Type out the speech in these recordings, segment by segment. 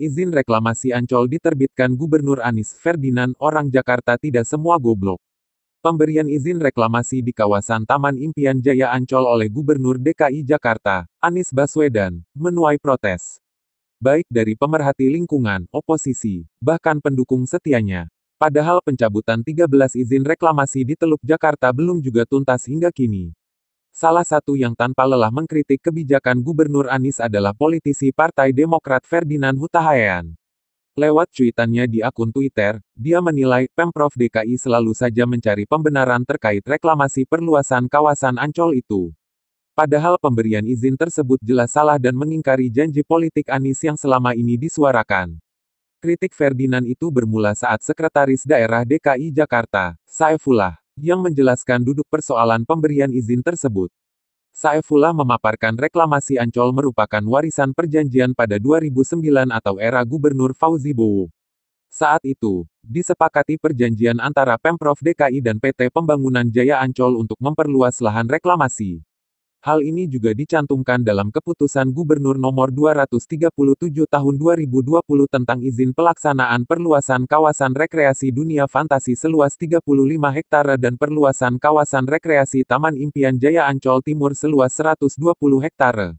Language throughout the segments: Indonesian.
Izin reklamasi Ancol diterbitkan Gubernur Anies Ferdinand. Orang Jakarta tidak semua goblok. Pemberian izin reklamasi di kawasan Taman Impian Jaya Ancol oleh Gubernur DKI Jakarta, Anies Baswedan, menuai protes. Baik dari pemerhati lingkungan, oposisi, bahkan pendukung setianya. Padahal pencabutan 13 izin reklamasi di Teluk Jakarta belum juga tuntas hingga kini. Salah satu yang tanpa lelah mengkritik kebijakan Gubernur Anies adalah politisi Partai Demokrat Ferdinand Huta Hayan. Lewat cuitannya di akun Twitter, dia menilai Pemprov DKI selalu saja mencari pembenaran terkait reklamasi perluasan kawasan Ancol itu. Padahal pemberian izin tersebut jelas salah dan mengingkari janji politik Anies yang selama ini disuarakan. Kritik Ferdinand itu bermula saat Sekretaris Daerah DKI Jakarta, Saifullah, yang menjelaskan duduk persoalan pemberian izin tersebut. Saifullah memaparkan reklamasi Ancol merupakan warisan perjanjian pada 2009 atau era Gubernur Fauzi Bowo. Saat itu, disepakati perjanjian antara Pemprov DKI dan PT Pembangunan Jaya Ancol untuk memperluas lahan reklamasi. Hal ini juga dicantumkan dalam Keputusan Gubernur Nomor 237 Tahun 2020 tentang izin pelaksanaan perluasan kawasan rekreasi dunia fantasi seluas 35 hektare dan perluasan kawasan rekreasi Taman Impian Jaya Ancol Timur seluas 120 hektare.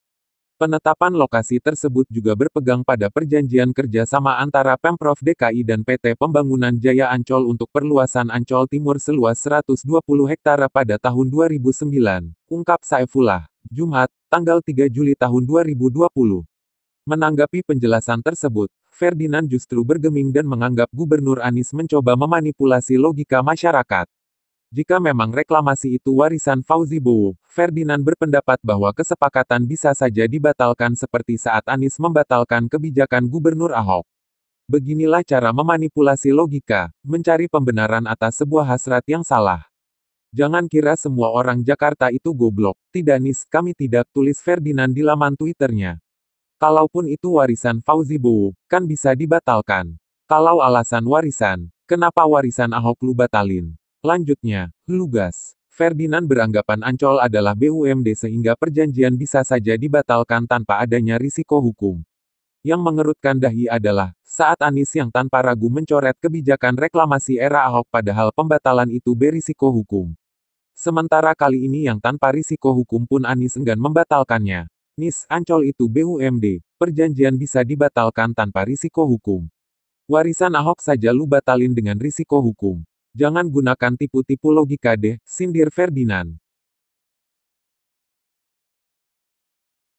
Penetapan lokasi tersebut juga berpegang pada perjanjian kerjasama antara Pemprov DKI dan PT Pembangunan Jaya Ancol untuk perluasan Ancol Timur seluas 120 hektare pada tahun 2009, ungkap Saifullah, Jumat, tanggal 3 Juli tahun 2020. Menanggapi penjelasan tersebut, Ferdinand justru bergeming dan menganggap Gubernur Anies mencoba memanipulasi logika masyarakat. Jika memang reklamasi itu warisan Fauzi Bowo, Ferdinand berpendapat bahwa kesepakatan bisa saja dibatalkan seperti saat Anies membatalkan kebijakan Gubernur Ahok. Beginilah cara memanipulasi logika, mencari pembenaran atas sebuah hasrat yang salah. Jangan kira semua orang Jakarta itu goblok. Tidak Nis, kami tidak, tulis Ferdinand di laman Twitternya. Kalaupun itu warisan Fauzi Bowo, kan bisa dibatalkan. Kalau alasan warisan, kenapa warisan Ahok lu batalin? Lanjutnya, lugas. Ferdinand beranggapan Ancol adalah BUMD sehingga perjanjian bisa saja dibatalkan tanpa adanya risiko hukum. Yang mengerutkan dahi adalah, saat Anies yang tanpa ragu mencoret kebijakan reklamasi era Ahok padahal pembatalan itu berisiko hukum. Sementara kali ini yang tanpa risiko hukum pun Anies enggan membatalkannya. Nis, Ancol itu BUMD, perjanjian bisa dibatalkan tanpa risiko hukum. Warisan Ahok saja lu batalin dengan risiko hukum. Jangan gunakan tipu-tipu logika deh, sindir Ferdinand.